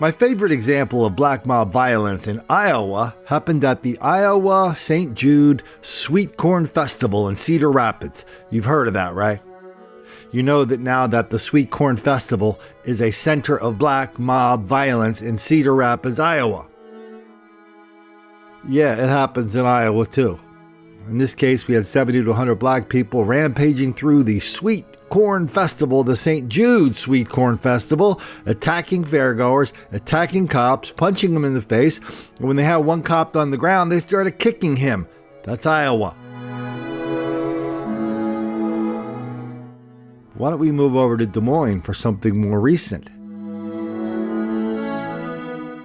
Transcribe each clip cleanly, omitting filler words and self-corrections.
My favorite example of black mob violence in Iowa happened at the Iowa St. Jude Sweet Corn Festival in Cedar Rapids. You've heard of that, right? You know that now that the Sweet Corn Festival is a center of black mob violence in Cedar Rapids, Iowa. Yeah, it happens in Iowa too. In this case, we had 70 to 100 black people rampaging through the Sweet Corn Festival, the St. Jude Sweet Corn Festival, attacking fairgoers, attacking cops, punching them in the face. And when they had one cop on the ground, they started kicking him. That's Iowa. Why don't we move over to Des Moines for something more recent?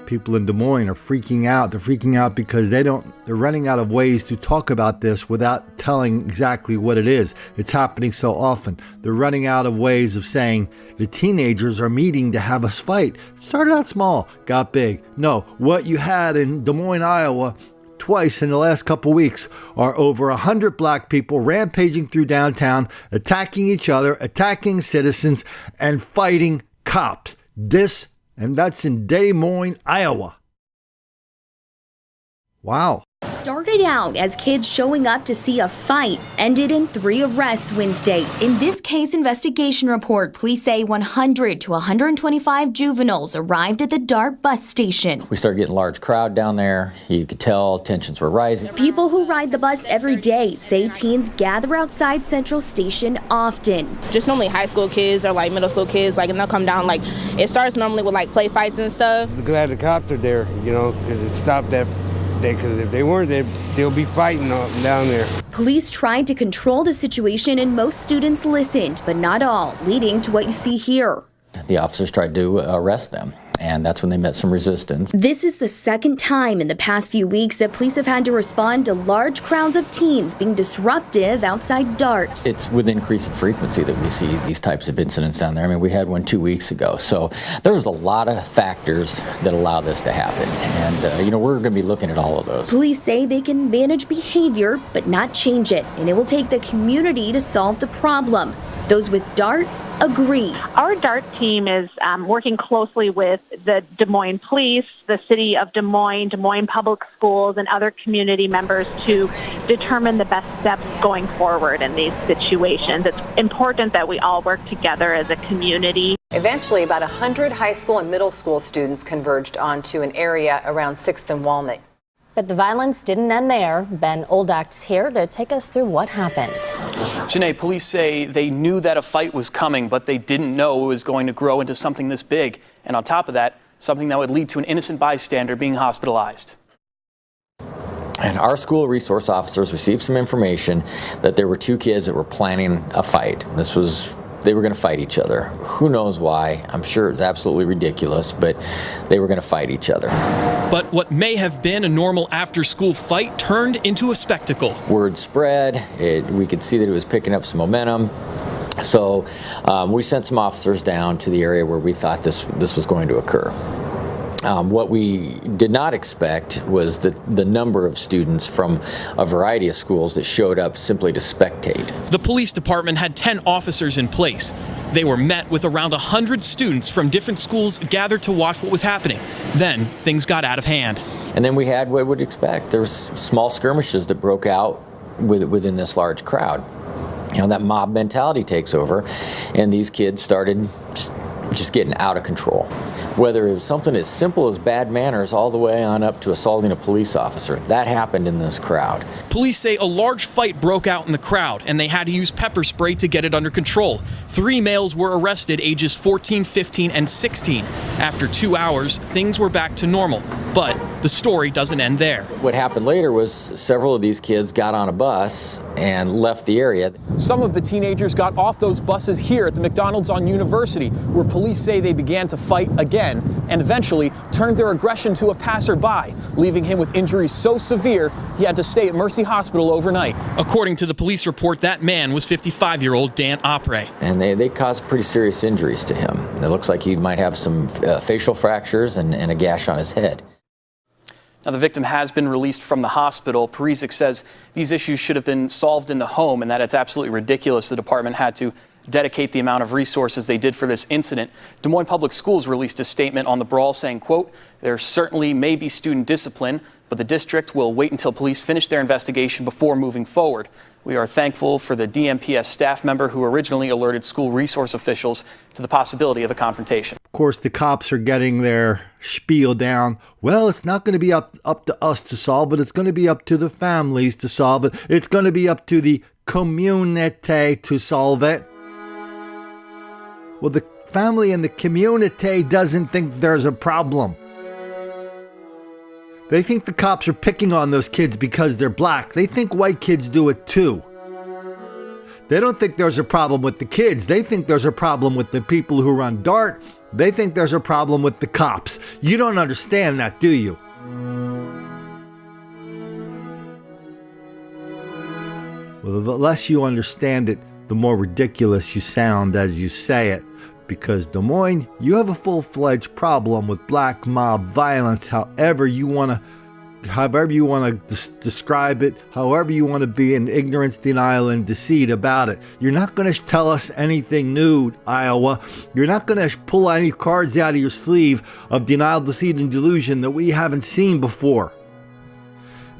People in Des Moines are freaking out. They're freaking out because they're running out of ways to talk about this without telling exactly what it is. It's happening so often. They're running out of ways of saying the teenagers are meeting to have us fight. Started out small, got big. No, what you had in Des Moines, Iowa, twice in the last couple weeks are over 100 black people rampaging through downtown, attacking each other, attacking citizens, and fighting cops. And that's in Des Moines, Iowa. Wow. Started out as kids showing up to see a fight, ended in 3 arrests Wednesday. In this case investigation report, police say 100 to 125 juveniles arrived at the DART bus station. We started getting a large crowd down there. You could tell tensions were rising. People who ride the bus every day say teens gather outside Central Station often. Just normally high school kids or like middle school kids, and they'll come down, it starts normally with play fights and stuff. I'm glad the cops are there, because it stopped that. Because if they weren't, they'd still be fighting down there. Police tried to control the situation and most students listened, but not all, leading to what you see here. The officers tried to arrest them, and that's when they met some resistance. This is the second time in the past few weeks that police have had to respond to large crowds of teens being disruptive outside DART. It's with increasing frequency that we see these types of incidents down there. I mean, we had one 2 weeks ago. So there's a lot of factors that allow this to happen. And, we're going to be looking at all of those. Police say they can manage behavior, but not change it. And it will take the community to solve the problem. Those with DART agree. Our DART team is working closely with the Des Moines Police, the City of Des Moines Public Schools, and other community members to determine the best steps going forward in these situations. It's important that we all work together as a community. Eventually, about 100 high school and middle school students converged onto an area around 6th and Walnut. But the violence didn't end there. Ben Oldak's here to take us through what happened. Janae, police say they knew that a fight was coming, but they didn't know it was going to grow into something this big. And on top of that, something that would lead to an innocent bystander being hospitalized. And our school resource officers received some information that there were 2 kids that were planning a fight. They were going to fight each other. Who knows why? I'm sure it's absolutely ridiculous, but they were going to fight each other. But what may have been a normal after-school fight turned into a spectacle. Word spread. We could see that it was picking up some momentum. So we sent some officers down to the area where we thought this was going to occur. What we did not expect was the number of students from a variety of schools that showed up simply to spectate. The police department had 10 officers in place. They were met with around 100 students from different schools gathered to watch what was happening. Then things got out of hand. And then we had what we would expect. There was small skirmishes that broke out within this large crowd. That mob mentality takes over, and these kids started just getting out of control. Whether it was something as simple as bad manners all the way on up to assaulting a police officer. That happened in this crowd. Police say a large fight broke out in the crowd, and they had to use pepper spray to get it under control. 3 males were arrested, ages 14, 15, and 16. After 2 hours, things were back to normal. But the story doesn't end there. What happened later was several of these kids got on a bus and left the area. Some of the teenagers got off those buses here at the McDonald's on University, where police say they began to fight again and eventually turned their aggression to a passerby, leaving him with injuries so severe he had to stay at Mercy Hospital overnight. According to the police report, that man was 55-year-old Dan Opre. And they caused pretty serious injuries to him. It looks like he might have some facial fractures and a gash on his head. Now, the victim has been released from the hospital. Perisic says these issues should have been solved in the home and that it's absolutely ridiculous the department had to dedicate the amount of resources they did for this incident. Des Moines Public Schools released a statement on the brawl saying, quote, "There certainly may be student discipline, but the district will wait until police finish their investigation before moving forward. We are thankful for the DMPS staff member who originally alerted school resource officials to the possibility of a confrontation." Of course, the cops are getting their spiel down. Well, it's not going to be up to us to solve it. It's going to be up to the families to solve it. It's going to be up to the community to solve it. Well, the family and the community doesn't think there's a problem. They think the cops are picking on those kids because they're black. They think white kids do it too. They don't think there's a problem with the kids. They think there's a problem with the people who run DART. They think there's a problem with the cops. You don't understand that, do you? Well, the less you understand it, the more ridiculous you sound as you say it. Because Des Moines, you have a full-fledged problem with black mob violence, however you want to describe it, however you want to be in ignorance, denial, and deceit about it. You're not going to tell us anything new, Iowa. You're not going to pull any cards out of your sleeve of denial, deceit, and delusion that we haven't seen before.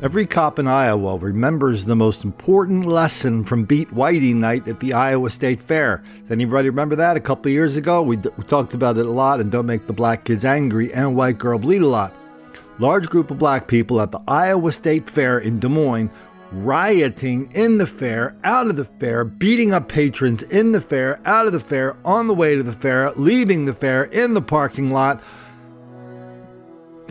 Every cop in Iowa remembers the most important lesson from Beat Whitey night at the Iowa State Fair. Does anybody remember that? A couple of years ago, we talked about it a lot, and Don't Make the Black Kids Angry and White Girl Bleed a lot. Large group of black people at the Iowa State Fair in Des Moines, rioting in the fair, out of the fair, beating up patrons in the fair, out of the fair, on the way to the fair, leaving the fair, in the parking lot.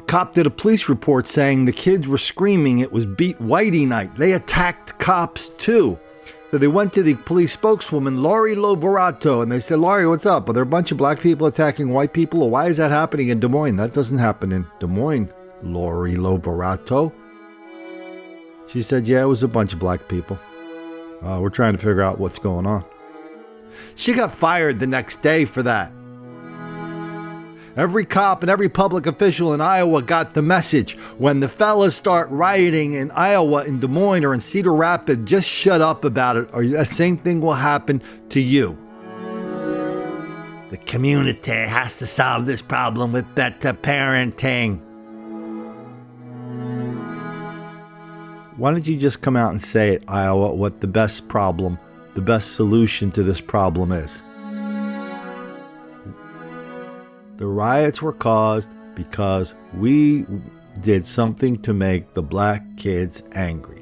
Cop did a police report saying the kids were screaming it was Beat Whitey night. They attacked cops too. So they went to the police spokeswoman, Lori Loverato, and they said, "Lori, what's up? Are there a bunch of black people attacking white people? Or why is that happening in Des Moines? That doesn't happen in Des Moines, Lori Loverato." She said, "Yeah, it was a bunch of black people. We're trying to figure out what's going on." She got fired the next day for that. Every cop and every public official in Iowa got the message. When the fellas start rioting in Iowa, in Des Moines, or in Cedar Rapids, just shut up about it, or that same thing will happen to you. The community has to solve this problem with better parenting. Why don't you just come out and say it, Iowa, what the best solution to this problem is? The riots were caused because we did something to make the black kids angry.